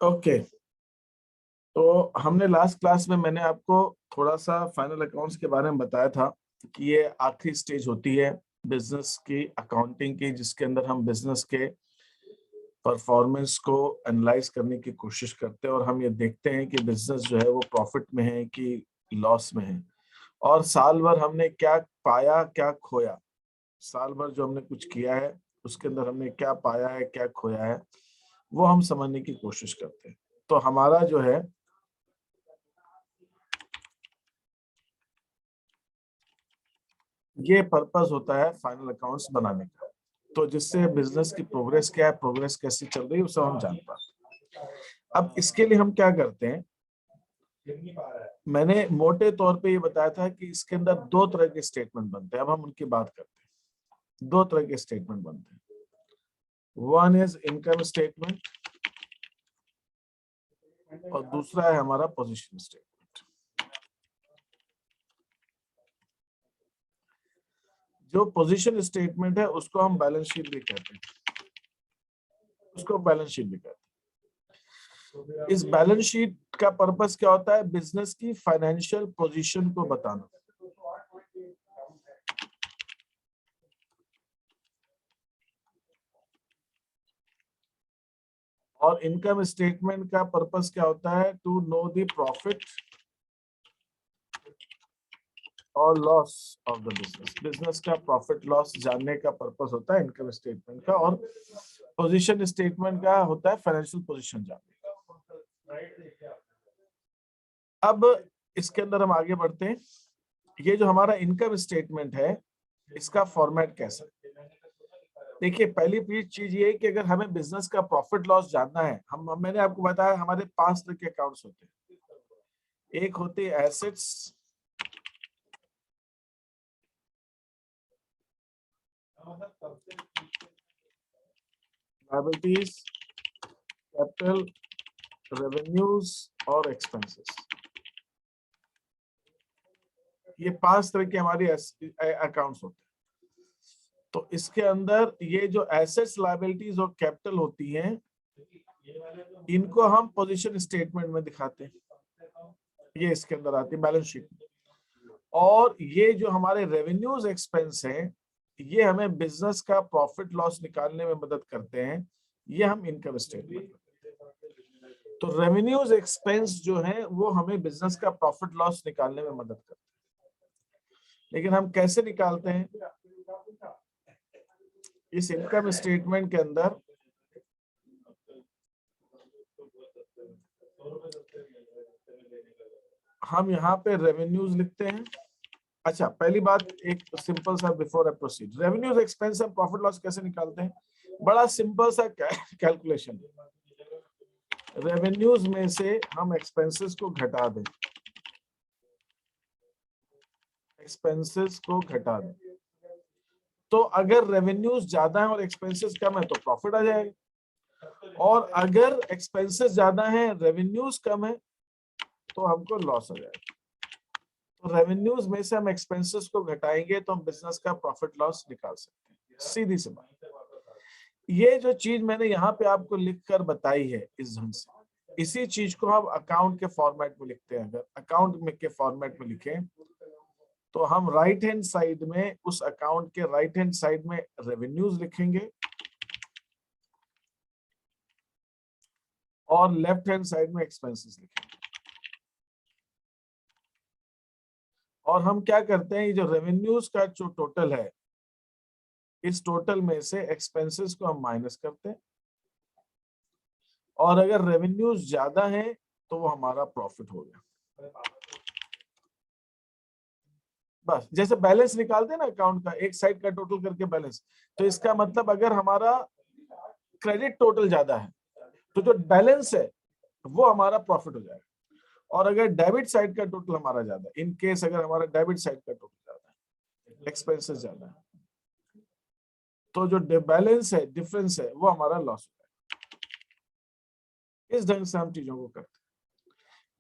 Okay, तो हमने last class में मैंने आपको थोड़ा सा फाइनल अकाउंट्स के बारे में बताया था कि ये आखिरी स्टेज होती है बिजनेस की अकाउंटिंग की, जिसके अंदर हम बिजनेस के परफॉर्मेंस को एनालाइज करने की कोशिश करते हैं और हम ये देखते हैं कि बिजनेस जो है वो प्रॉफिट में है कि लॉस में है, और साल भर हमने क्या पाया क्या खोया। साल भर जो हमने कुछ किया है उसके अंदर हमने क्या पाया है क्या खोया है, वो हम समझने की कोशिश करते हैं। तो हमारा जो है ये पर्पस होता है फाइनल अकाउंट्स बनाने का, तो जिससे बिजनेस की प्रोग्रेस क्या है, प्रोग्रेस कैसी चल रही है, उसे हम जान पाते हैं। अब इसके लिए हम क्या करते हैं, मैंने मोटे तौर पे ये बताया था कि इसके अंदर दो तरह के स्टेटमेंट बनते हैं। अब हम उनकी बात करते हैं। दो तरह के स्टेटमेंट बनते हैं, वन इज इनकम स्टेटमेंट और दूसरा है हमारा पोजीशन स्टेटमेंट। जो पोजीशन स्टेटमेंट है उसको हम बैलेंस शीट भी कहते हैं, उसको बैलेंस शीट भी कहते हैं। इस बैलेंस शीट का पर्पस क्या होता है, बिजनेस की फाइनेंशियल पोजीशन को बताना। और इनकम स्टेटमेंट का पर्पस क्या होता है, टू नो द प्रॉफिट और loss of the business. Business का प्रॉफिट लॉस जानने का पर्पस होता है इनकम स्टेटमेंट का, और पोजीशन स्टेटमेंट का होता है फाइनेंशियल पोजीशन जानने का। अब इसके अंदर हम आगे बढ़ते हैं। ये जो हमारा इनकम स्टेटमेंट है इसका फॉर्मेट कैसा है, देखिए पहली चीज ये है कि अगर हमें बिजनेस का प्रॉफिट लॉस जानना है, मैंने आपको बताया हमारे 5 तरह के अकाउंट्स होते हैं। एक होते हैं एसेट्स, लायबिलिटीज, कैपिटल, रेवेन्यूज और एक्सपेंसेस। ये 5 तरह के हमारे अकाउंट्स होते हैं। तो इसके अंदर ये जो एसेट्स, लायबिलिटीज और कैपिटल होती हैं, इनको हम पोजीशन स्टेटमेंट में दिखाते हैं, ये इसके अंदर आती है बैलेंस शीट में। और ये जो हमारे रेवेन्यूज एक्सपेंस हैं, ये हमें बिजनेस का प्रॉफिट लॉस निकालने में मदद करते हैं, ये हम इनकम स्टेटमेंट। तो रेवेन्यूज एक्सपेंस जो है वो हमें बिजनेस का प्रॉफिट लॉस निकालने में मदद करते हैं। लेकिन हम कैसे निकालते हैं, इस इनकम स्टेटमेंट के अंदर हम यहाँ पे रेवेन्यूज लिखते हैं। अच्छा, पहली बात एक सिंपल सा before I proceed, revenues expense और प्रॉफिट लॉस कैसे निकालते हैं, बड़ा सिंपल सा कैलकुलेशन। रेवेन्यूज में से हम एक्सपेंसेस को घटा दें, एक्सपेंसेस को घटा दें। तो अगर रेवेन्यूज ज्यादा है और एक्सपेंसेस कम है तो प्रॉफिट आ जाएगा, और अगर एक्सपेंसेस ज्यादा है रेवेन्यूज कम है तो हमको लॉस हो जाएगा। तो रेवेन्यूज में से हम एक्सपेंसेस को घटाएंगे तो हम बिजनेस का प्रॉफिट लॉस निकाल सकते हैं, सीधी सी बात। ये जो चीज मैंने यहाँ पे आपको लिखकर बताई है इस ढंग से, इसी चीज को हम अकाउंट के फॉर्मेट में लिखते हैं। अगर अकाउंट में के फॉर्मेट में लिखें तो हम राइट हैंड साइड में, उस अकाउंट के राइट हैंड साइड में रेवेन्यूज लिखेंगे और लेफ्ट हैंड साइड में एक्सपेंसेस लिखेंगे। और हम क्या करते हैं, ये जो रेवेन्यूज का जो टोटल है, इस टोटल में से एक्सपेंसेस को हम माइनस करते हैं, और अगर रेवेन्यूज ज्यादा है तो वो हमारा प्रॉफिट हो गया। बस जैसे बैलेंस निकालते हैं ना अकाउंट का, एक साइड का टोटल करके बैलेंस, तो इसका मतलब अगर हमारा क्रेडिट टोटल ज्यादा है तो जो बैलेंस है वो हमारा प्रॉफिट हो जाएगा, और अगर डेबिट साइड का टोटल हमारा ज्यादा है, इन केस अगर हमारा डेबिट साइड का टोटल ज्यादा है, एक्सपेंसेस ज्यादा है, तो जो बैलेंस है, डिफरेंस है, वो हमारा लॉस हो जाएगा। इस ढंग से हम चीजों को करते हैं।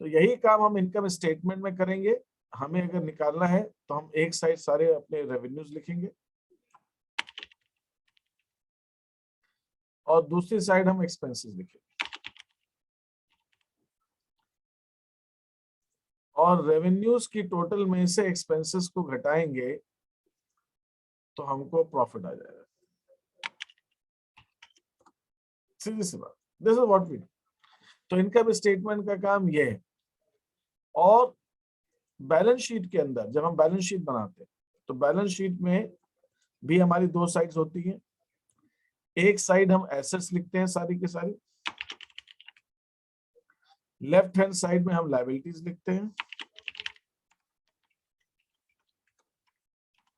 तो यही काम हम इनकम स्टेटमेंट में करेंगे। हमें अगर निकालना है तो हम एक साइड सारे अपने रेवेन्यूज लिखेंगे और दूसरी साइड हम एक्सपेंसेस लिखेंगे। और रेवेन्यूज की टोटल में से एक्सपेंसेस को घटाएंगे तो हमको प्रॉफिट आ जाएगा। सीधी सी बात, this is what we do. तो इनकम स्टेटमेंट का काम ये है। और बैलेंस शीट के अंदर जब हम बैलेंस शीट बनाते हैं तो बैलेंस शीट में भी हमारी दो साइड्स होती हैं। एक साइड हम एसेट्स लिखते हैं सारी की सारी, लेफ्ट हैंड साइड में हम लायबिलिटीज लिखते हैं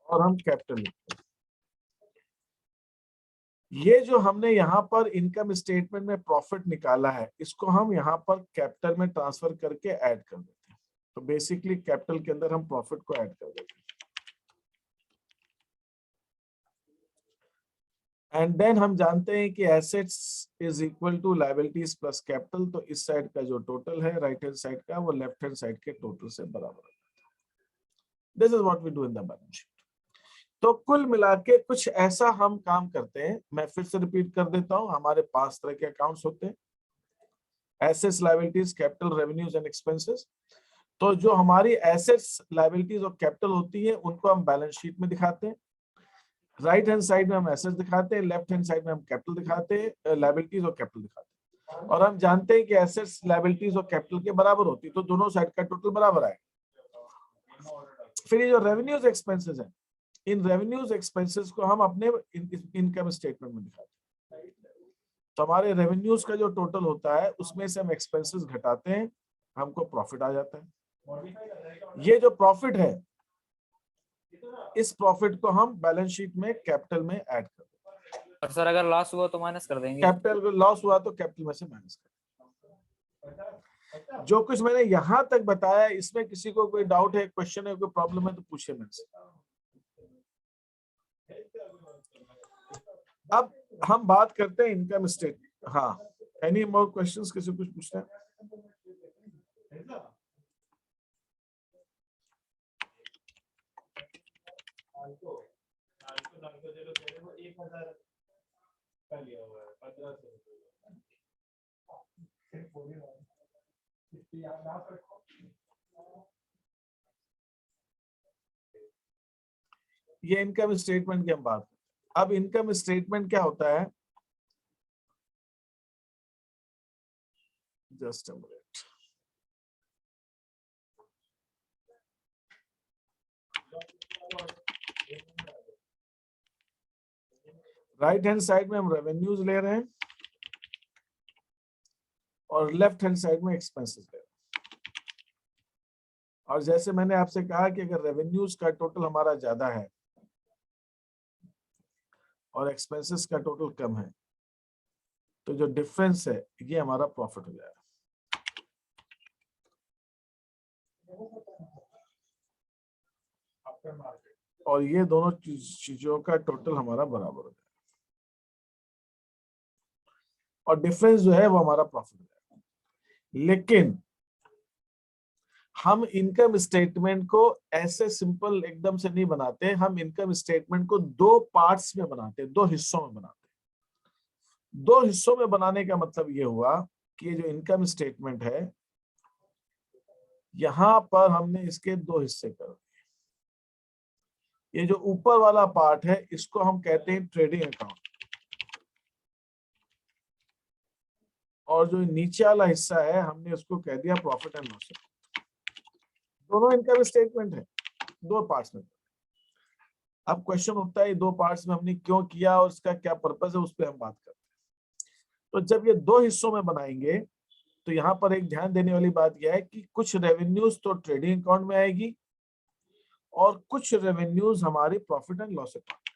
और हम कैपिटल लिखते हैं। ये जो हमने यहाँ पर इनकम स्टेटमेंट में प्रॉफिट निकाला है इसको हम यहाँ पर कैपिटल में ट्रांसफर करके ऐड कर देते हैं। तो बेसिकली कैपिटल के अंदर हम प्रॉफिट को ऐड कर देते हैं। एंड देन हम जानते हैं कि assets is equal to liabilities plus capital. तो इस साइड का जो टोटल है राइट हैंड साइड का वो लेफ्ट हैंड साइड के टोटल से बराबर है। This is what we do in the balance sheet. तो कुल मिला के कुछ ऐसा हम काम करते हैं। मैं फिर से रिपीट कर देता हूं, हमारे 5 तरह के अकाउंट्स होते हैं, assets, liabilities, capital, revenues and expenses. तो जो हमारी एसेट्स, लायबिलिटीज और कैपिटल होती है उनको हम बैलेंस शीट में दिखाते हैं। राइट हैंड साइड में हम एसेट्स दिखाते हैं, लेफ्ट हैंड साइड में हम कैपिटल दिखाते हैं, लायबिलिटीज और कैपिटल दिखाते हैं। और हम जानते हैं कि एसेट्स, लायबिलिटीज और कैपिटल के बराबर होती है, तो दोनों साइड का टोटल बराबर आएगा। फिर ये जो रेवेन्यूज एक्सपेंसेस है, इन रेवेन्यूज एक्सपेंसेस को हम अपने इनकम स्टेटमेंट में दिखाते हैं। तो हमारे रेवेन्यूज का जो टोटल होता है उसमें से हम एक्सपेंसेस घटाते हैं, हमको प्रॉफिट आ जाता है। ये जो प्रॉफिट है इस प्रॉफिट को हम बैलेंस शीट में कैपिटल में ऐड कर देते हैं। और सर अगर लॉस हुआ तो माइनस कर देंगे। कैपिटल लॉस हुआ तो कैपिटल में से माइनस कर। जो कुछ मैंने यहां तक बताया इसमें किसी को कोई डाउट है, क्वेश्चन है, कोई प्रॉब्लम है तो पूछिए मेरे से। अब हम बात करते हैं इनकम स्टेटमेंट। हाँ, एनी मोर क्वेश्चंस, किसी कुछ पूछना है? ये इनकम स्टेटमेंट की हम बात करते हैं। अब इनकम स्टेटमेंट क्या होता है, just a minute. Right hand side में हम रेवेन्यूज ले रहे हैं और लेफ्ट हैंड साइड में एक्सपेंसेस ले रहे हैं। और जैसे मैंने आपसे कहा कि अगर रेवेन्यूज का टोटल हमारा ज्यादा है और एक्सपेंसेस का टोटल कम है तो जो डिफरेंस है ये हमारा प्रॉफिट हो जाएगा। और ये दोनों चीजों का टोटल हमारा बराबर हो जाएगा और डिफरेंस जो है वो हमारा प्रॉफिट हो जाएगा। लेकिन हम इनकम स्टेटमेंट को ऐसे सिंपल एकदम से नहीं बनाते, हम इनकम स्टेटमेंट को 2 पार्ट्स में बनाते हैं, 2 हिस्सों में बनाते हैं। 2 हिस्सों में बनाने का मतलब ये हुआ कि ये जो इनकम स्टेटमेंट है यहां पर हमने इसके 2 हिस्से कर दिए। ये जो ऊपर वाला पार्ट है इसको हम कहते हैं ट्रेडिंग अकाउंट, और जो नीचे वाला हिस्सा है हमने उसको कह दिया प्रॉफिट एंड लॉस। दोनों इनकम स्टेटमेंट है, 2 पार्ट्स में। अब क्वेश्चन उठता है 2 पार्ट्स में हमने क्यों किया और इसका क्या पर्पस है, उस पर हम बात करते हैं। तो जब ये 2 हिस्सों में बनाएंगे तो यहाँ पर एक ध्यान देने वाली बात यह है कि कुछ रेवेन्यूज तो ट्रेडिंग अकाउंट में आएगी और कुछ रेवेन्यूज हमारी प्रॉफिट एंड लॉस अकाउंट।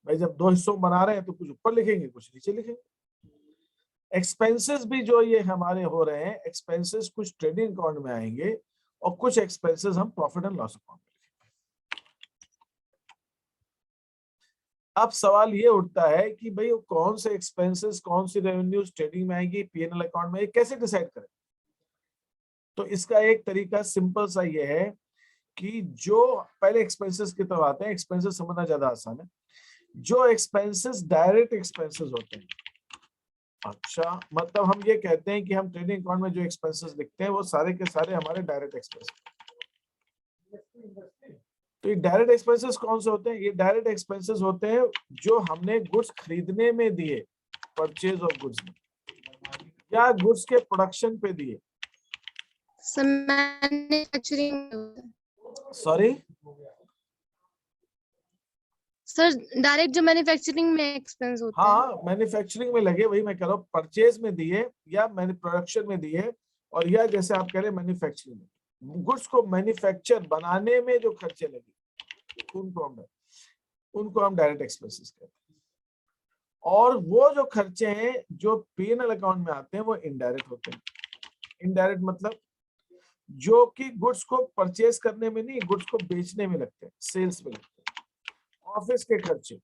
भाई जब 2 हिस्सों में बना रहे हैं तो कुछ ऊपर लिखेंगे कुछ नीचे लिखेंगे। एक्सपेंसेस भी जो ये हमारे हो रहे हैं, एक्सपेंसेस कुछ ट्रेडिंग अकाउंट में आएंगे और कुछ एक्सपेंसेस हम प्रॉफिट एंड लॉस अकाउंट में लिखेंगे। अब सवाल ये उठता है कि भाई कौन से एक्सपेंसेस कौन सी रेवेन्यूज ट्रेडिंग में आएगी, पीएनएल अकाउंट में, कैसे डिसाइड करें? तो इसका एक तरीका सिंपल सा ये है कि जो पहले एक्सपेंसेस की तरफ आते हैं, एक्सपेंसेस समझना ज्यादा आसान है। जो एक्सपेंसेस डायरेक्ट एक्सपेंसेस होते हैं अच्छा, मतलब हम ये कहते हैं कि हम ट्रेडिंग अकाउंट में जो एक्सपेंसेस लिखते हैं वो सारे के सारे हमारे डायरेक्ट एक्सपेंसेस। तो ये डायरेक्ट एक्सपेंसेस कौन से होते हैं? ये डायरेक्ट एक्सपेंसेस होते हैं जो हमने गुड्स खरीदने में दिए, परचेज ऑफ गुड्स में, या गुड्स के प्रोडक्शन पे दिए। मैन्युफैक्चरिंग। सॉरी सर डायरेक्ट जो मैन्युफैक्चरिंग में एक्सपेंस होते हैं। हाँ, मैन्युफैक्चरिंग में लगे, वही मैं कह रहा हूँ, परचेज में दिए या मैंने प्रोडक्शन में दिए, और या जैसे आप कह रहे हैं मैन्युफैक्चरिंग में, गुड्स को मैन्युफैक्चर बनाने में जो खर्चे लगे उनको हम डायरेक्ट एक्सपेंसेस कहते हैं। और वो जो खर्चे हैं जो P&L अकाउंट में आते हैं वो इनडायरेक्ट होते हैं। इनडायरेक्ट मतलब जो कि गुड्स को परचेज करने में नहीं, गुड्स को बेचने में लगते हैं, सेल्स में लगते हैं। ऑफिस के खर्चे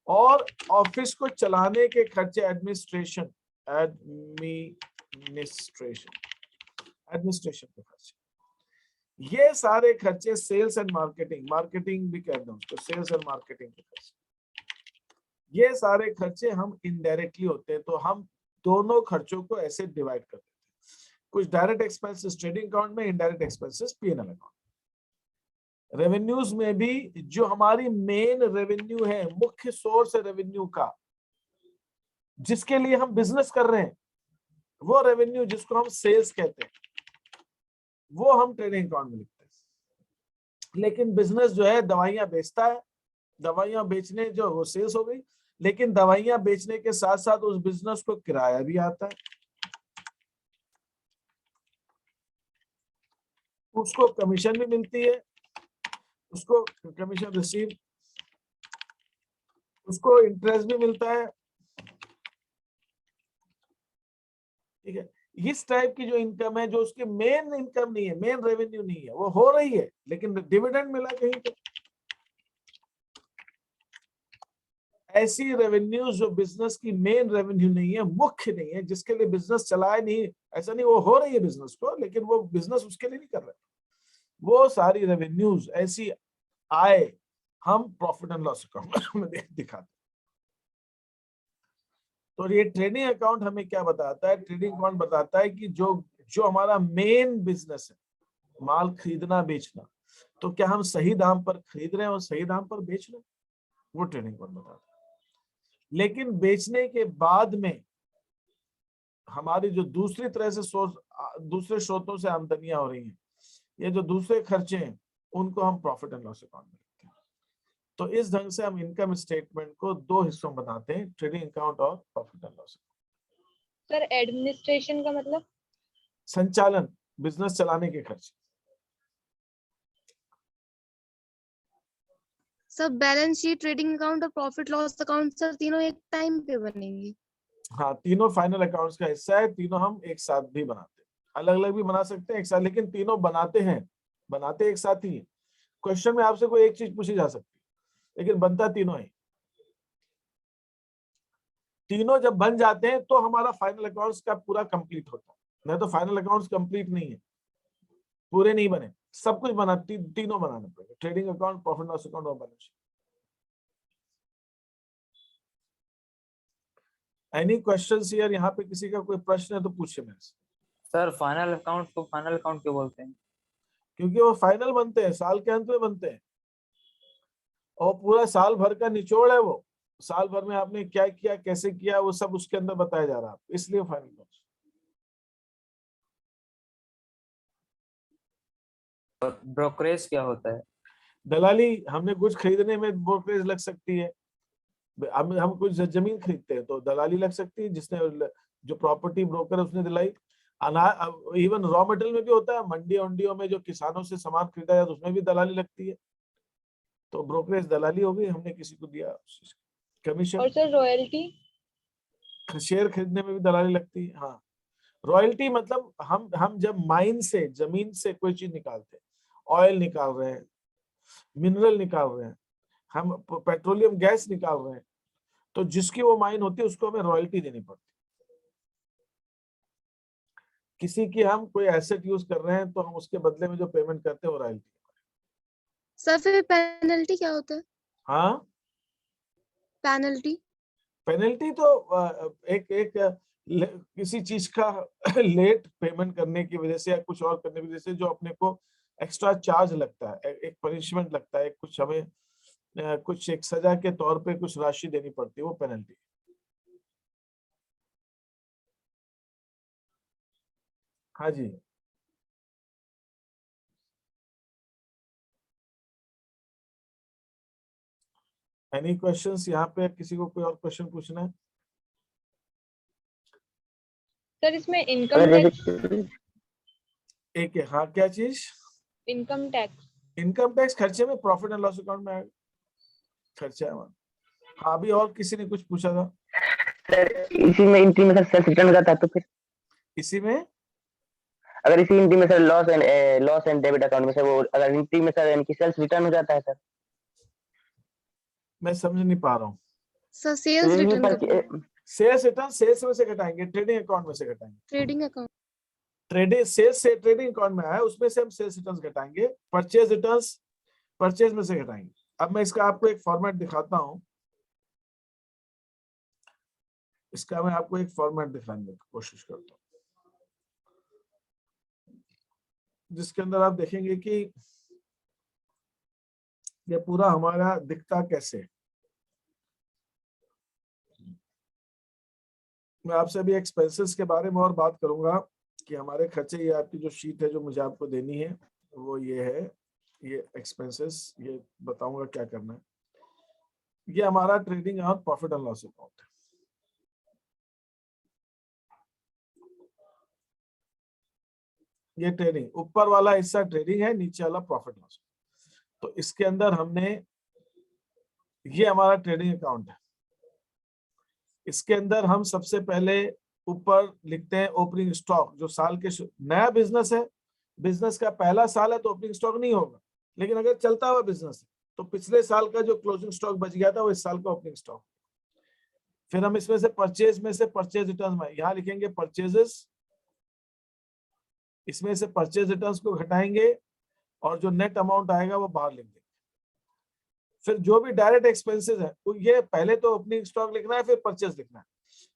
और ऑफिस को चलाने के खर्चे, एडमिनिस्ट्रेशन के खर्चे, ये सारे खर्चे, सेल्स एंड मार्केटिंग भी कहते हैं उसको, सेल्स एंड मार्केटिंग के खर्चे, ये सारे खर्चे हम इनडायरेक्टली होते हैं। तो हम दोनों खर्चों को ऐसे डिवाइड कर देते हैं, कुछ डायरेक्ट एक्सपेंसेस ट्रेडिंग अकाउंट में, indirect expenses P&L account. Revenues में भी जो हमारी मेन रेवेन्यू है, मुख्य सोर्स है रेवेन्यू का, जिसके लिए हम बिजनेस कर रहे हैं, वो रेवेन्यू जिसको हम सेल्स कहते हैं, वो हम ट्रेडिंग अकाउंट में लिखते हैं। लेकिन बिजनेस जो है दवाइयां बेचता है, दवाइयां बेचने जो वो सेल्स हो गई, लेकिन दवाइयां बेचने के साथ साथ उस बिजनेस को किराया भी आता है, उसको कमीशन भी मिलती है, उसको कमीशन रिसीव, उसको इंटरेस्ट भी मिलता है। ठीक है, इस टाइप की जो इनकम है, जो उसकी मेन इनकम नहीं है, मेन रेवेन्यू नहीं है, वो हो रही है लेकिन डिविडेंड मिला कहीं पे, ऐसी रेवेन्यूज जो बिजनेस की मेन रेवेन्यू नहीं है, मुख्य नहीं है, जिसके लिए बिजनेस चलाए नहीं, ऐसा नहीं, वो हो रही है बिजनेस को, लेकिन वो बिजनेस उसके लिए नहीं कर रहे, वो सारी रेवेन्यूज, ऐसी आय हम प्रॉफिट एंड लॉस अकाउंट में दिखाते। तो ये ट्रेडिंग अकाउंट हमें क्या बताता है? ट्रेडिंग अकाउंट बताता है कि जो हमारा मेन बिजनेस है, माल खरीदना बेचना, तो क्या हम सही दाम पर खरीद रहे हैं और सही दाम पर बेच रहे हैं, वो ट्रेडिंग अकाउंट बताता है। लेकिन बेचने के बाद में हमारी जो दूसरी तरह से सोर्स, दूसरे स्रोतों से आमदनियां हो रही हैं, ये जो दूसरे खर्चे हैं, उनको हम प्रॉफिट एंड लॉस अकाउंट में लिखते हैं। तो इस ढंग से हम इनकम स्टेटमेंट को दो हिस्सों में बनाते हैं, ट्रेडिंग अकाउंट और profit and loss account. Sir administration का मतलब? संचालन, बिजनेस चलाने के खर्चे। सब बैलेंस शीट, ट्रेडिंग अकाउंट और प्रॉफिट लॉस अकाउंट सर तीनों एक टाइम पे बनेंगे? हाँ, तीनों फाइनल अकाउंट्स का हिस्सा है, तीनों हम एक साथ भी बनाते हैं, अलग अलग भी बना सकते हैं एक साथ, लेकिन तीनों बनाते एक साथ ही। क्वेश्चन में आपसे कोई एक चीज पूछी जा सकती है, लेकिन बनता तीनों है। तीनों जब बन जाते हैं तो हमारा फाइनल अकाउंट्स का पूरा कंप्लीट होता है, नहीं तो फाइनल अकाउंट्स कंप्लीट नहीं है, पूरे नहीं बने, सब कुछ बना, तीनों बनाने पड़ेंगे, trading account, profit loss account और balance sheet. Any questions here? यहाँ पे किसी का कोई प्रश्न है तो पूछिए मेरे से। सर फाइनल अकाउंट को फाइनल अकाउंट क्यों बोलते हैं? क्योंकि वो फाइनल बनते हैं, साल के अंत में बनते हैं, और पूरा साल भर का निचोड़ है वो, साल भर में आपने क्या किया, कैसे किया, वो सब उसके अंदर बताया जा रहा है, इसलिए फाइनल अकाउंट। ब्रोकरेज क्या होता है? दलाली, हमने कुछ खरीदने में ब्रोकरेज लग सकती है, हम कुछ जमीन खरीदते हैं तो दलाली लग सकती है, जिसने जो प्रॉपर्टी ब्रोकर है उसने दिलाई। इवन रॉ मटेरियल में भी होता है, मंडियों में जो किसानों से सामान खरीदा जाए तो उसमें भी दलाली लगती है, तो ब्रोकरेज दलाली हो गई, हमने किसी को दिया कमीशन। और सर रॉयल्टी? शेयर खरीदने में भी दलाली लगती है। हाँ, रॉयल्टी मतलब हम जब माइन से, जमीन से कोई चीज निकालते हैं, ऑयल निकाल रहे हैं, मिनरल निकाल रहे हैं, हम पेट्रोलियम गैस निकाल रहे हैं, तो जिसकी वो माइन होती है उसको हमें रॉयल्टी देनी पड़ती है। किसी की हम कोई एसेट यूज कर रहे हैं तो हम उसके बदले में जो पेमेंट करते हैं वो रॉयल्टी। सर फिर पेनल्टी क्या होता है? हाँ, पेनल्टी? पेनल्टी तो एक किसी चीज का लेट पेमेंट करने की वजह से या कुछ और करने की वजह से जो अपने को एक्स्ट्रा चार्ज लगता है, एक पनिशमेंट लगता है, कुछ हमें कुछ एक सजा के तौर पे कुछ राशि देनी पड़ती है, वो पेनल्टी। हाँ जी, एनी क्वेश्चंस यहाँ पे? किसी को कोई और क्वेश्चन पूछना है? सर इसमें इनकम अगर टैक्स, जैसे एक है, हाँ क्या चीज? इनकम टैक्स इनकम टैक्स खर्चे में, प्रॉफिट एंड लॉस अकाउंट में आएगा, खर्चा है वहाँ। हाँ, अभी और किसी ने कुछ पूछा था? सर इसी में एंट्री में सर सेल्स रिटर्न हो जाता है, तो फिर इसी में अगर इसी एंट्री में sir loss and debit account में सर वो अगर एंट्री में सर यानी कि सेल्स रिटर्न हो जाता है सर, मैं समझ नहीं पा रहा हूँ। सर तो सेल्स यही रिटर्न कब? सेल्स रिटर्न सेल्स में से घटाएंगे, ट्रेडिंग अकाउंट में से घटाएंगे। Trading account. ट्रेडिंग सेल्स से ट्रेडिंग अकाउंट में आया, उसमें से हम सेल्स रिटर्न्स घटाएंगे, परचेज रिटर्न्स परचेज में से घटाएंगे। अब मैं इसका आपको एक फॉर्मेट दिखाता हूं, इसका मैं आपको एक फॉर्मेट दिखाने की कोशिश करता हूं, जिसके अंदर आप देखेंगे कि ये पूरा हमारा दिखता कैसे। मैं आपसे अभी एक्सपेंसेस के बारे में और बात करूंगा कि हमारे खर्चे, ये आपकी जो शीट है जो मुझे आपको देनी है वो ये है, ये एक्सपेंसेस, ये बताऊंगा क्या करना है। ये हमारा ट्रेडिंग और प्रॉफिट एंड लॉस अकाउंट है। ये ट्रेडिंग, ऊपर वाला हिस्सा ट्रेडिंग है, नीचे वाला प्रॉफिट लॉस। तो इसके अंदर हमने, ये हमारा ट्रेडिंग अकाउंट है, इसके अंदर हम सबसे पहले ऊपर लिखते हैं ओपनिंग स्टॉक, जो साल के नया बिजनेस है, बिजनेस का पहला साल है तो ओपनिंग स्टॉक नहीं होगा, लेकिन अगर चलता हुआ बिजनेस है तो पिछले साल का जो क्लोजिंग स्टॉक बच गया था वो इस साल का ओपनिंग स्टॉक। फिर हम इसमें से परचेज में से परचेज रिटर्न में यहां लिखेंगे परचेजेस, इसमें से परचेज रिटर्न्स को घटाएंगे और जो नेट अमाउंट आएगा वो बाहर लिख देंगे। फिर जो भी डायरेक्ट एक्सपेंसेस है, तो ये पहले तो ओपनिंग स्टॉक लिखना है, फिर परचेज लिखना है।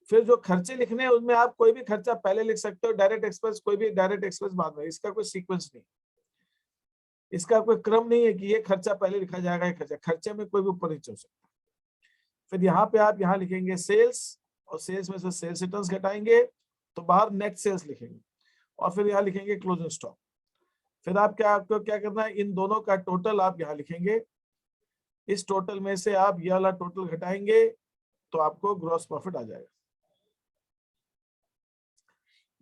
फिर जो खर्चे लिखने हैं उनमें आप कोई भी खर्चा पहले लिख सकते हो, डायरेक्ट एक्सपेंस कोई भी डायरेक्ट एक्सपेंस बाद में। इसका कोई सीक्वेंस नहीं, इसका कोई क्रम नहीं है कि ये खर्चा पहले लिखा जाएगा, ये खर्चे में कोई भी ऊपर नीचे हो सकता है। फिर यहाँ पे आप यहाँ लिखेंगे सेल्स, और सेल्स में से सेल्स रिटर्न्स घटाएंगे तो बाहर नेट सेल्स लिखेंगे, और फिर यहाँ लिखेंगे क्लोजिंग स्टॉक। फिर आपको क्या करना है, इन दोनों का टोटल आप यहाँ लिखेंगे, इस टोटल में से आप ये वाला टोटल घटाएंगे तो आपको ग्रॉस प्रॉफिट आ जाएगा।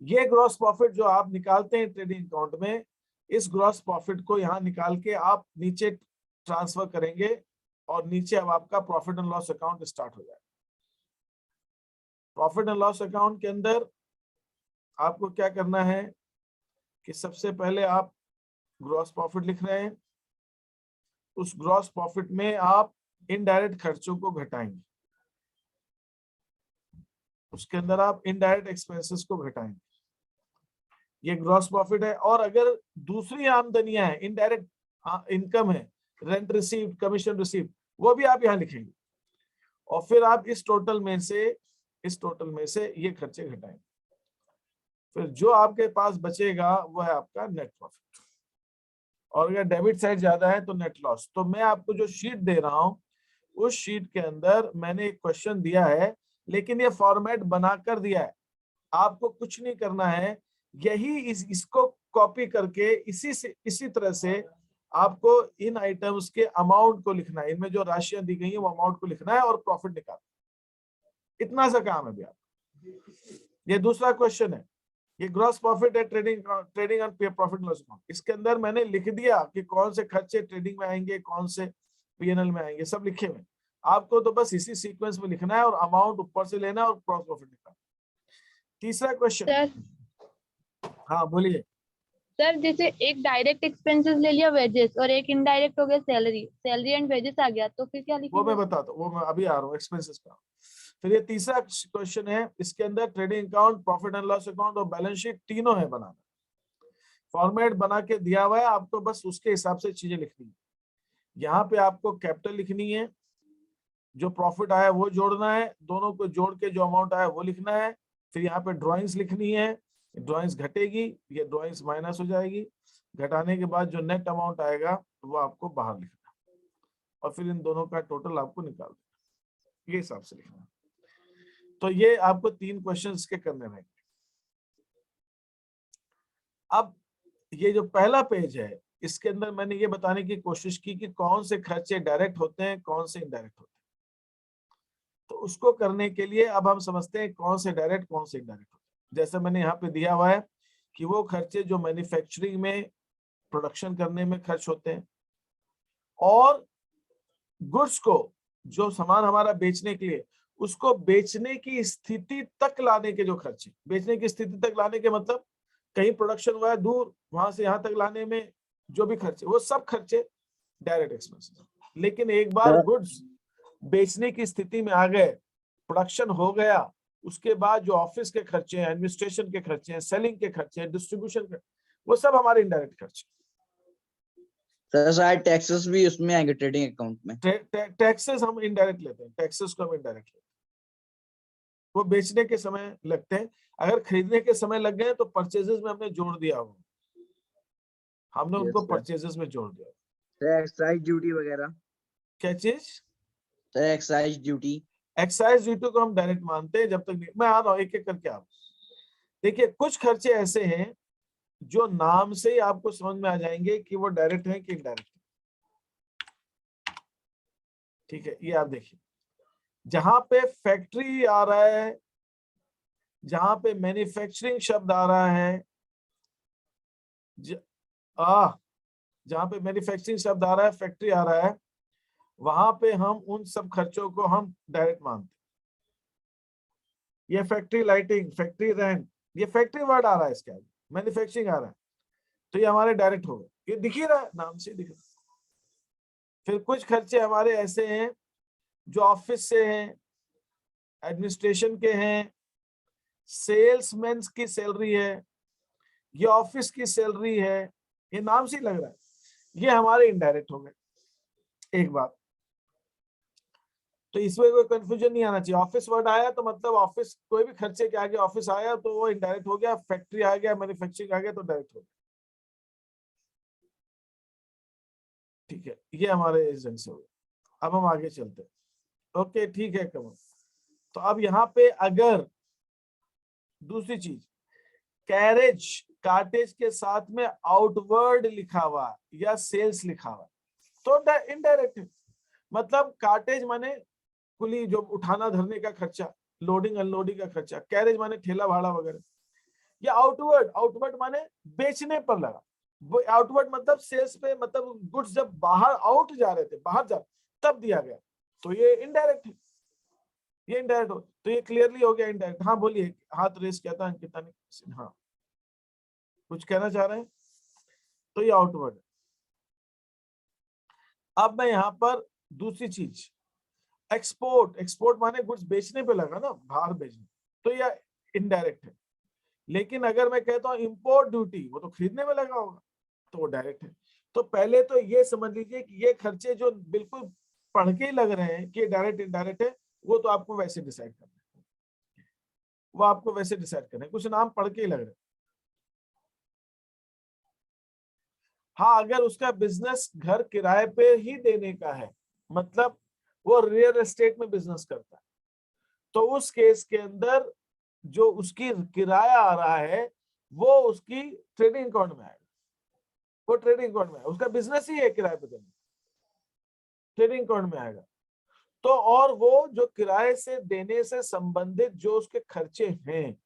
ये ग्रॉस प्रॉफिट जो आप निकालते हैं ट्रेडिंग अकाउंट में, इस ग्रॉस प्रॉफिट को यहाँ निकाल के आप नीचे ट्रांसफर करेंगे और नीचे अब आपका profit and loss account start हो जाएगा। प्रॉफिट एंड लॉस अकाउंट के अंदर आपको क्या करना है कि सबसे पहले आप ग्रॉस प्रॉफिट लिख रहे हैं, उस ग्रॉस प्रॉफिट में आप इनडायरेक्ट खर्चों को घटाएंगे, उसके अंदर आप इनडायरेक्ट एक्सपेंसेस को घटाएंगे। ये ग्रॉस प्रॉफिट है। और अगर दूसरी आमदनियां हैं, इनडायरेक्ट इनकम है, रेंट रिसीव, कमीशन रिसीव, वो भी आप यहाँ लिखेंगे, और फिर आप इस टोटल में से ये खर्चे घटाएंगे। फिर जो आपके पास बचेगा वो है आपका नेट प्रॉफिट, और अगर डेबिट साइड ज्यादा है तो नेट लॉस। तो मैं आपको जो शीट दे रहा हूं, उस शीट के अंदर मैंने एक क्वेश्चन दिया है, लेकिन ये फॉर्मेट बनाकर दिया है, आपको कुछ नहीं करना है, यही इसको कॉपी करके इसी तरह से आपको इन आइटम्स के अमाउंट को लिखना है, इनमें जो राशियां दी गई है वो अमाउंट को लिखना है और प्रॉफिट निकालना, इतना सा काम है भैया। ये दूसरा क्वेश्चन है, ये ग्रॉस प्रॉफिट है, trading and profit loss account. इसके अंदर मैंने लिख दिया कि कौन से खर्चे ट्रेडिंग में आएंगे, कौन से पीएनएल में आएंगे, सब लिखे हुए। आपको तो बस इसी सीक्वेंस में लिखना है और अमाउंट ऊपर से लेना है और ग्रॉस प्रॉफिट निकालना। तीसरा क्वेश्चन। सर हाँ बोलिए। सर जैसे एक डायरेक्ट एक्सपेंसेस ले लिया वेजेस, और एक इनडायरेक्ट हो गया सैलरी एंड वेजेस आ गया, तो फिर क्या वो लिखेंगे? मैं बताता हूँ, वो मैं अभी आ रहा हूँ एक्सपेंसेस का। फिर ये तीसरा क्वेश्चन है, इसके अंदर trading account, profit and loss account और बैलेंस शीट तीनों है बनाना। फॉर्मेट बना के दिया हुआ है, आपको बस उसके हिसाब से चीजें लिखनी है। यहाँ पे आपको कैपिटल लिखनी है, जो प्रॉफिट आया वो जोड़ना है, दोनों को जोड़ के जो अमाउंट आया वो लिखना है। फिर यहाँ पे ड्राइंग्स लिखनी है, ड्राइंग्स घटेगी, ये ड्राइंग्स माइनस हो जाएगी, घटाने के बाद जो नेट अमाउंट आएगा वो आपको बाहर लिखना है, और फिर इन दोनों का टोटल आपको निकाल देना, ये हिसाब से लिखना है। तो ये आपको 3 क्वेश्चन के करने रहेंगे। अब ये जो पहला पेज है, इसके अंदर मैंने ये बताने की कोशिश की कि कौन से खर्चे डायरेक्ट होते हैं, कौन से इनडायरेक्ट होते हैं। तो उसको करने के लिए अब हम समझते हैं कौन से डायरेक्ट, कौन से इनडायरेक्ट होते हैं। जैसे मैंने यहाँ पे दिया हुआ है कि वो खर्चे जो मैन्युफैक्चरिंग में, प्रोडक्शन करने में खर्च होते हैं, और गुड्स को, जो सामान हमारा बेचने के लिए, उसको बेचने की स्थिति तक लाने के जो खर्चे, बेचने की स्थिति तक लाने के मतलब कहीं प्रोडक्शन हुआ है दूर, वहां से यहाँ तक लाने में जो भी खर्चे, वो सब खर्चे डायरेक्ट एक्सपेंसेस। लेकिन एक बार गुड्स बेचने की स्थिति में आ गए, प्रोडक्शन हो गया, उसके बाद जो ऑफिस के खर्चे हैं, एडमिनिस्ट्रेशन के खर्चे हैं, सेलिंग के खर्चे हैं, डिस्ट्रीब्यूशन के, वो सब हमारे इनडायरेक्ट खर्चे। सर शायद टैक्सेस भी उसमें आएंगे ट्रेडिंग अकाउंट में। टैक्सेस हम इनडायरेक्ट लेते हैं, टैक्सेस को हम इनडायरेक्ट लेते हैं, वो बेचने के समय लगते हैं। अगर खरीदने के समय लग गए तो परचेजेस में हमने जोड़ दिया हो, हमने उनको परचेजेस में जोड़ दिया। सर एक्साइज ड्यूटी वगैरह, क्या चीज? Sir excise duty, excise duty को हम डायरेक्ट मानते हैं जब तक नहीं। मैं आ रहा हूँ एक एक करके। आप देखिए, कुछ खर्चे ऐसे हैं जो नाम से ही आपको समझ में आ जाएंगे कि वो डायरेक्ट है कि इनडायरेक्ट है। ठीक है, ये आप देखिए, जहां पे फैक्ट्री आ रहा है, जहां पे मैन्युफैक्चरिंग शब्द आ रहा है, जहां पे मैन्युफैक्चरिंग शब्द आ रहा है, फैक्ट्री आ रहा है, वहां पे हम उन सब खर्चों को हम डायरेक्ट मानते हैं। ये फैक्ट्री लाइटिंग, फैक्ट्री रेंट, ये फैक्ट्री वर्ड आ रहा है, इसके आगे मैन्युफैक्चरिंग आ रहा है, तो ये हमारे डायरेक्ट हो गए, ये दिख ही रहा है, नाम से दिख रहा है। फिर कुछ खर्चे हमारे ऐसे हैं जो ऑफिस से हैं, एडमिनिस्ट्रेशन के हैं, सेल्समैन की सैलरी है, ये ऑफिस की सैलरी है, ये नाम से ही लग रहा है, ये हमारे इनडायरेक्ट हो गए। एक बात तो इसमें कोई कंफ्यूजन नहीं आना चाहिए। ऑफिस वर्ड आया तो मतलब ऑफिस, कोई भी खर्चे के आगे ऑफिस आया तो वो इनडायरेक्ट हो गया, फैक्ट्री आ गया, मैन्युफैक्चरिंग आ गया तो डायरेक्ट हो गया। ठीक है, ये हमारे इस ढंग से हो गया। अब हम आगे चलते हैं। ओके, ठीक है कमल। तो अब यहाँ पे अगर दूसरी चीज, कैरेज, कार्टेज के साथ में आउटवर्ड लिखा हुआ या सेल्स लिखा हुआ तो इनडायरेक्ट है। मतलब कार्टेज माने कुली, जो उठाना धरने का खर्चा, लोडिंग अनलोडिंग का खर्चा, कैरेज माने ठेला भाड़ा वगैरह, या आउटवर्ड, आउटवर्ड माने बेचने पर लगा, आउटवर्ड मतलब सेल्स पे, मतलब गुड्स जब बाहर आउट जा रहे थे, बाहर जा, तब दिया गया, तो ये इनडायरेक्ट है, ये इनडायरेक्ट हो। तो ये क्लियरली हो गया इनडायरेक्ट। हाँ बोलिए, हाथ रेस किया था अंकिता ने। हाँ, कुछ कहना चाह रहे हैं? तो ये आउटवर्ड है। अब मैं यहाँ पर दूसरी चीज, एक्सपोर्ट, एक्सपोर्ट माने गुड्स बेचने पे लगा ना, बाहर बेचने, तो यह इनडायरेक्ट है। लेकिन अगर मैं कहता हूँ इंपोर्ट ड्यूटी, वो तो खरीदने में लगा होगा, तो वो डायरेक्ट है। तो पहले तो ये समझ लीजिए कि ये खर्चे जो बिल्कुल पढ़ के ही लग रहे हैं कि डायरेक्ट इनडायरेक्ट है, वो तो आपको वैसे डिसाइड करना है, वो आपको वैसे डिसाइड करना है, कुछ नाम पढ़ के ही लग रहे हैं। हाँ, अगर उसका बिजनेस घर किराए पे ही देने का है, मतलब वो रियल एस्टेट में बिजनेस करता है, तो उस केस के अंदर जो उसकी किराया आ रहा है वो उसकी ट्रेडिंग अकाउंट में आएगा, वो ट्रेडिंग अकाउंट में, उसका बिजनेस ही है किराए पे देना, ट्रेडिंग अकाउंट में आएगा। तो और वो जो किराए से देने से संबंधित जो उसके खर्चे हैं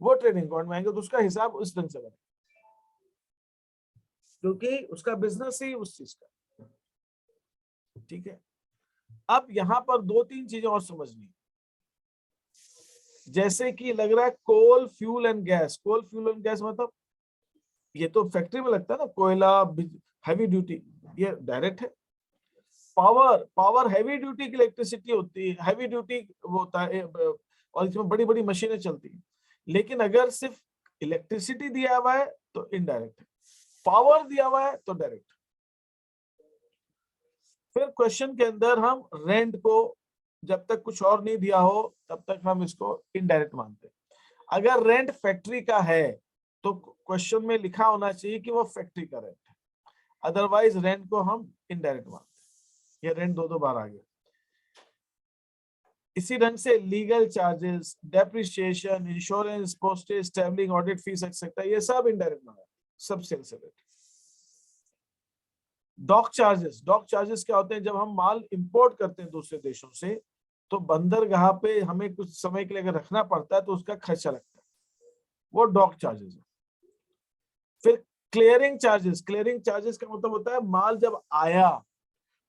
वो ट्रेडिंग अकाउंट में आएंगे, तो उसका हिसाब उस ढंग से बनेगा, क्योंकि उसका बिजनेस ही उस चीज का। ठीक है, अब यहां पर 2-3 चीजें और समझनी, जैसे कि लग रहा है coal, fuel and gas. Coal, fuel and gas मतलब ये तो फैक्ट्री में लगता है ना, कोयला, हैवी ड्यूटी, ये डायरेक्ट है। पावर, पावर हैवी ड्यूटी की इलेक्ट्रिसिटी होती है, हैवी ड्यूटी वो होता है, और इसमें बड़ी बड़ी मशीनें चलती हैं। लेकिन अगर सिर्फ इलेक्ट्रिसिटी दिया हुआ है तो इनडायरेक्ट है, पावर दिया हुआ है तो डायरेक्ट। फिर क्वेश्चन के अंदर हम रेंट को जब तक कुछ और नहीं दिया हो तब तक हम इसको इनडायरेक्ट मानते हैं। अगर रेंट फैक्ट्री का है तो क्वेश्चन में लिखा होना चाहिए कि वो फैक्ट्री का रेंट है, अदरवाइज रेंट को हम इनडायरेक्ट मानते हैं। ये रेंट दो बार आ गया। इसी ढंग से legal charges, depreciation, insurance, postage, stamping, audit fees etcetera, ये सब इनडायरेक्ट माना, सब सेल से रिलेटेड। डॉक चार्जेस क्या होते हैं? जब हम माल इंपोर्ट करते हैं दूसरे देशों से तो बंदरगाह पे हमें कुछ समय के लिए अगर रखना पड़ता है तो उसका खर्चा लगता है, वो डॉक चार्जेस है। फिर क्लियरिंग चार्जेस का मतलब होता है माल जब आया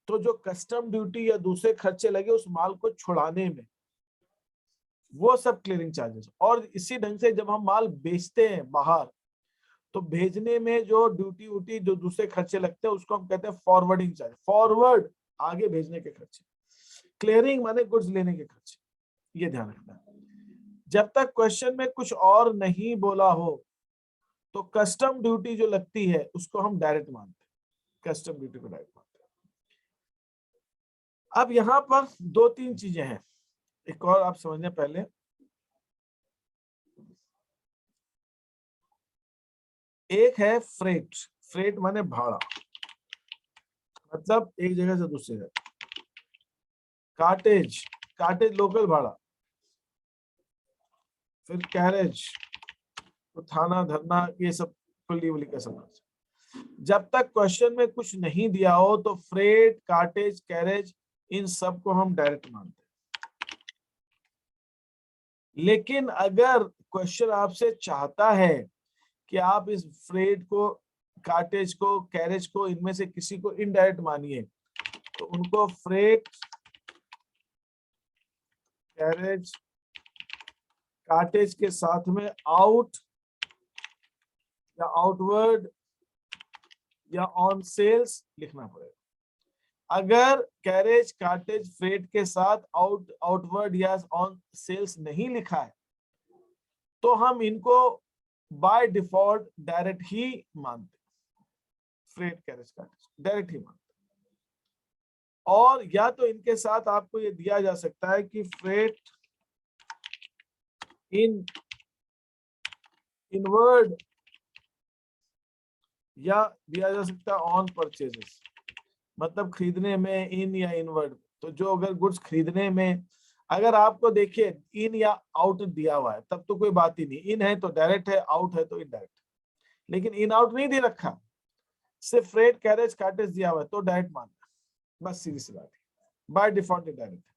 तो जो कस्टम ड्यूटी या दूसरे खर्चे लगे उस माल को छुड़ाने में, वो सब क्लियरिंग चार्जेस। और इसी ढंग से जब हम माल बेचते हैं बाहर तो भेजने में जो ड्यूटी वूटी जो दूसरे खर्चे लगते हैं उसको हम कहते हैं फॉरवर्डिंग चार्ज, फॉरवर्ड आगे भेजने के खर्चे। क्लियरिंग माने गुड्स लेने के खर्चे, ये ध्यान रखना है। जब तक क्वेश्चन में कुछ और नहीं बोला हो तो कस्टम ड्यूटी जो लगती है उसको हम डायरेक्ट मानते हैं, कस्टम ड्यूटी को डायरेक्ट मानते हैं। अब यहां पर दो तीन चीजें हैं, एक और आप समझने पहले। एक है फ्रेट माने भाड़ा, मतलब एक जगह से दूसरी जगह। कार्टेज लोकल भाड़ा। फिर कैरेज, उठाना धरना, ये सब खुली वली का समझ। जब तक क्वेश्चन में कुछ नहीं दिया हो तो फ्रेट, कार्टेज, कैरेज, इन सब को हम डायरेक्ट मानते हैं। लेकिन अगर क्वेश्चन आपसे चाहता है कि आप इस फ्रेट को, कार्टेज को, कैरेज को, इनमें से किसी को इनडायरेक्ट मानिए तो उनको फ्रेट, कैरेज, कार्टेज के साथ में आउट या आउटवर्ड या ऑन सेल्स लिखना पड़ेगा। अगर कैरेज, कार्टेज, फ्रेट के साथ आउटवर्ड या ऑन सेल्स नहीं लिखा है तो हम इनको बाय डिफॉल्ट डायरेक्ट ही मानते हैं। फ्रेट, कैरेज, कार्टेज डायरेक्ट ही मानते हैं। और या तो इनके साथ आपको ये दिया जा सकता है कि फ्रेट इनवर्ड, या दिया जा सकता है ऑन परचेजेस, मतलब खरीदने में इन या इनवर्ड। तो जो अगर गुड्स खरीदने में अगर आपको देखिए इन या आउट दिया हुआ है तब तो कोई बात ही नहीं, इन है तो डायरेक्ट है, आउट है तो इनडायरेक्ट। लेकिन इन आउट नहीं दे रखा, सिर्फ फ्रेट, कैरेज, कार्टेज दिया हुआ है तो डायरेक्ट मानना, बस सीधी सी बात है, बाय डिफॉल्ट डायरेक्ट है।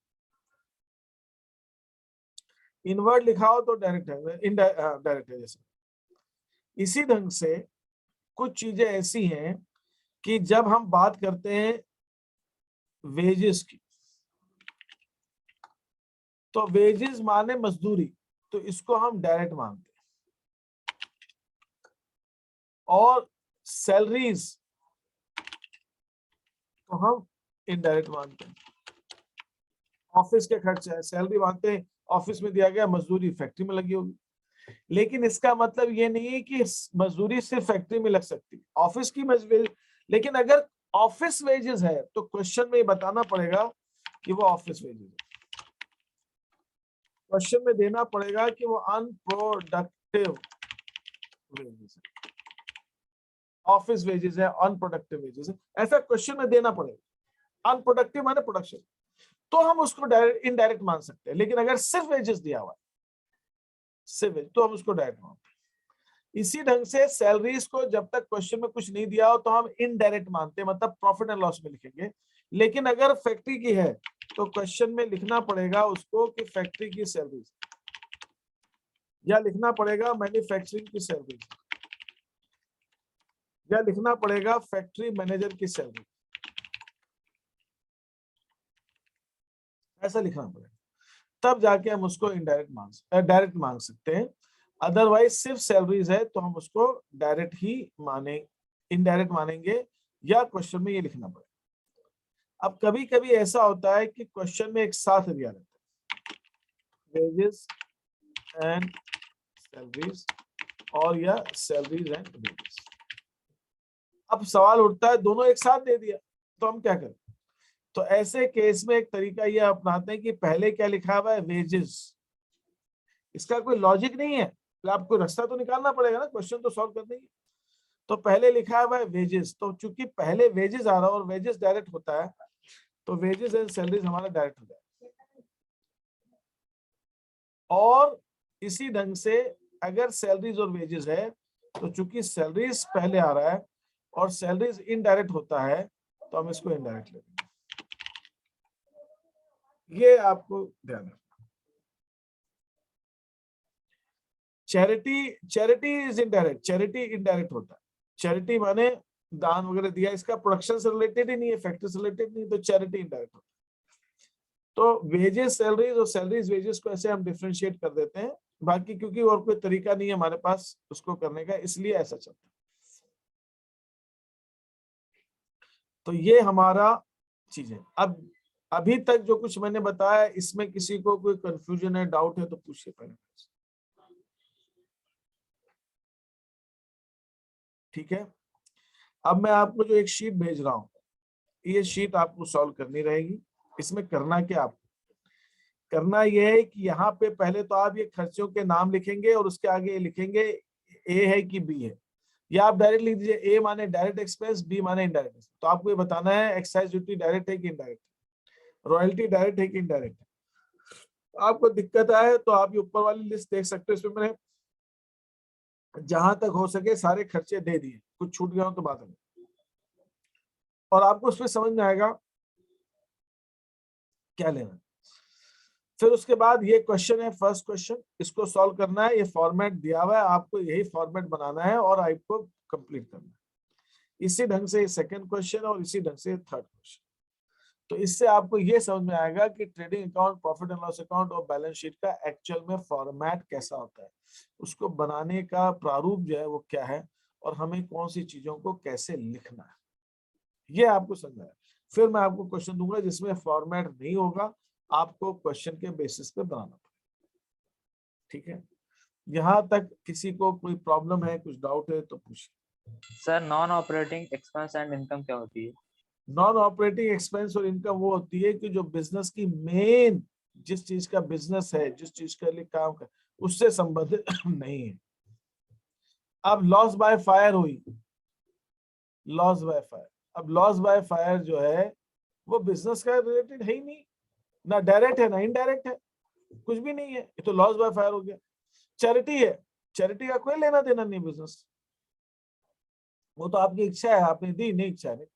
इनवर्ड लिखा हो तो डायरेक्ट है, डायरेक्ट है। जैसे इसी ढंग से कुछ चीजें ऐसी हैं कि जब हम बात करते हैं वेजेस की तो वेजेस माने मजदूरी, तो इसको हम डायरेक्ट मानते हैं। और सैलरीज तो हम इनडायरेक्ट मानते हैं। ऑफिस के खर्चे है, सैलरी मानते हैं, ऑफिस में दिया गया, मजदूरी फैक्ट्री में लगी होगी। लेकिन इसका मतलब ये नहीं है कि मजदूरी सिर्फ फैक्ट्री में लग सकती है, ऑफिस की मजदूरी। लेकिन अगर ऑफिस वेजेस है तो क्वेश्चन में बताना पड़ेगा कि वो ऑफिस वेजेस है। क्वेश्चन में देना पड़ेगा कि वो अनप्रोडक्टिव वेजेस है, ऑफिस वेजेस है, अनप्रोडक्टिव वेजेस है, ऐसा क्वेश्चन में देना पड़ेगा। अनप्रोडक्टिव माने प्रोडक्शन, तो हम उसको डायरेक्ट इनडायरेक्ट मान सकते हैं। लेकिन अगर सिर्फ वेजेस दिया हुआ है, सिर्फ तो हम उसको डायरेक्ट मानते हैं। इसी ढंग से सैलरीज को जब तक क्वेश्चन में कुछ नहीं दिया हो तो हम इनडायरेक्ट मानते हैं, मतलब प्रॉफिट एंड लॉस में लिखेंगे। लेकिन अगर फैक्ट्री की है तो क्वेश्चन में लिखना पड़ेगा उसको कि फैक्ट्री की सैलरीज, या लिखना पड़ेगा मैन्युफैक्चरिंग की सैलरीज, या लिखना पड़ेगा फैक्ट्री मैनेजर की सैलरी, ऐसा लिखना पड़ेगा। तब जाके हम उसको डायरेक्ट मान सकते हैं। अदरवाइज सिर्फ सैलरीज है तो हम उसको डायरेक्ट ही इनडायरेक्ट मानेंगे, या क्वेश्चन में ये लिखना पड़ेगा। अब कभी कभी ऐसा होता है कि क्वेश्चन में एक साथ दिया रहता है वेजेस एंड सैलरीज, और या सैलरीज एंड वेजेस। अब सवाल उठता है दोनों एक साथ दे दिया तो हम क्या करें? तो ऐसे केस में एक तरीका ये अपनाते हैं कि पहले क्या लिखा हुआ है, वेजेस। इसका कोई लॉजिक नहीं है, तो आपको रास्ता तो निकालना पड़ेगा ना, क्वेश्चन तो सॉल्व करने ही। तो पहले लिखा हुआ है वेजेस, तो चूंकि पहले वेजेस आ रहा है और वेजेस डायरेक्ट होता है, तो वेजेस एंड सैलरीज हमारा डायरेक्ट हो जाएगा। और इसी ढंग से अगर सैलरीज और वेजेस है, तो चूंकि सैलरीज पहले आ रहा है और सैलरीज इनडायरेक्ट होता है, तो हम इसको इनडायरेक्ट लेंगे। ये आपको ध्यान रखना। Charity is indirect, charity indirect होता है। चैरिटी माने दान वगैरह दिया, इसका प्रोडक्शन से रिलेटेड ही नहीं है, फैक्ट्री से रिलेटेड नहीं, तो चैरिटी इनडायरेक्ट होता है। तो वेजेस सैलरीज और सैलरीज वेजेस को ऐसे हम डिफरेंशिएट कर देते हैं। बाकी क्योंकि और कोई तरीका नहीं है हमारे पास उसको करने का, इसलिए ऐसा चलता है। तो ये हमारा चीज है। अब अभी तक जो कुछ मैंने बताया, इसमें किसी को कोई कंफ्यूजन है, डाउट है तो पूछिए पहले। ठीक है, अब मैं आपको जो एक शीट भेज रहा हूं, ये शीट आपको सॉल्व करनी रहेगी। इसमें करना क्या, आपको करना यह है कि यहाँ पे पहले तो आप ये खर्चों के नाम लिखेंगे और उसके आगे लिखेंगे ए है कि बी है, या आप डायरेक्ट लिख दीजिए ए माने डायरेक्ट एक्सपेंस, बी माने इनडायरेक्ट एक्सपेंस। तो आपको ये बताना है एक्साइज ड्यूटी डायरेक्ट है कि इनडायरेक्ट, रॉयल्टी डायरेक्ट है कि इनडायरेक्ट है। आपको दिक्कत आए तो आप ये ऊपर वाली लिस्ट देख सकते हो, इसमें मैंने जहां तक हो सके सारे खर्चे दे दिए, कुछ छूट गया हो तो बात नहीं, और आपको उसमें समझ में आएगा क्या लेना। फिर उसके बाद ये क्वेश्चन है, फर्स्ट क्वेश्चन, इसको सॉल्व करना है। ये फॉर्मेट दिया हुआ है, आपको यही फॉर्मेट बनाना है और आपको कंप्लीट करना है। इसी ढंग से सेकंड क्वेश्चन और इसी ढंग से थर्ड क्वेश्चन। तो इससे आपको ये समझ में आएगा कि trading account, profit and loss account और बैलेंस शीट का एक्चुअल में फॉर्मेट कैसा होता है, उसको बनाने का प्रारूप जो है वो क्या है, और हमें कौन सी चीजों को कैसे लिखना है, ये आपको समझ आएगा। फिर मैं आपको क्वेश्चन दूंगा जिसमें फॉर्मेट नहीं होगा, आपको क्वेश्चन के बेसिस पे बनाना पड़ेगा। ठीक है, यहाँ तक किसी को कोई प्रॉब्लम है, कुछ डाउट है तो पूछिए। Sir non operating expense and income क्या होती है? नॉन ऑपरेटिंग एक्सपेंस और इनकम वो होती है कि जो बिजनेस की मेन, जिस चीज का बिजनेस है, जिस चीज के लिए काम कर, उससे संबंधित नहीं है। अब लॉस बाय फायर हुई, लॉस बाय फायर, अब लॉस बाय फायर जो है वो बिजनेस का रिलेटेड है ही नहीं, ना डायरेक्ट है ना इनडायरेक्ट है, कुछ भी नहीं है, ये तो लॉस बाय फायर हो गया। चैरिटी है, चैरिटी का कोई लेना देना नहीं बिजनेस, वो तो आपकी इच्छा है, आपने दी, नहीं इच्छा नहीं।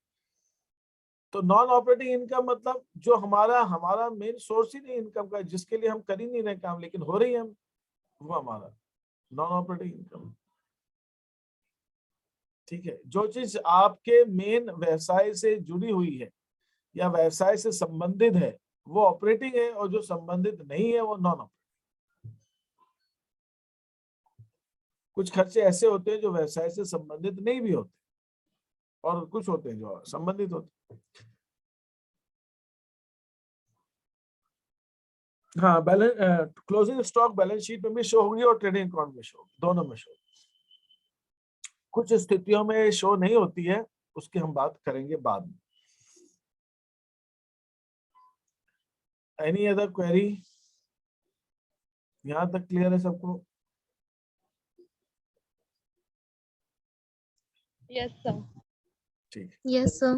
तो नॉन ऑपरेटिंग इनकम मतलब जो हमारा मेन सोर्स ही नहीं इनकम का, जिसके लिए हम कर ही नहीं रहे काम लेकिन हो रही है हम, वो हमारा नॉन ऑपरेटिंग इनकम। ठीक है, जो चीज आपके मेन व्यवसाय से जुड़ी हुई है या व्यवसाय से संबंधित है वो ऑपरेटिंग है, और जो संबंधित नहीं है वो नॉन ऑपरेटिंग। कुछ खर्चे ऐसे होते हैं जो व्यवसाय से संबंधित नहीं भी होते, और कुछ होते हैं जो संबंधित होते हैं। हाँ, balance closing stock balance sheet में भी शो होगी और ट्रेडिंग अकाउंट में शो, दोनों में शो। कुछ स्थितियों में शो नहीं होती है, उसकी हम बात करेंगे बाद में। Any other query? यहां तक क्लियर है सबको? Yes sir. ठीक है, Yes, sir.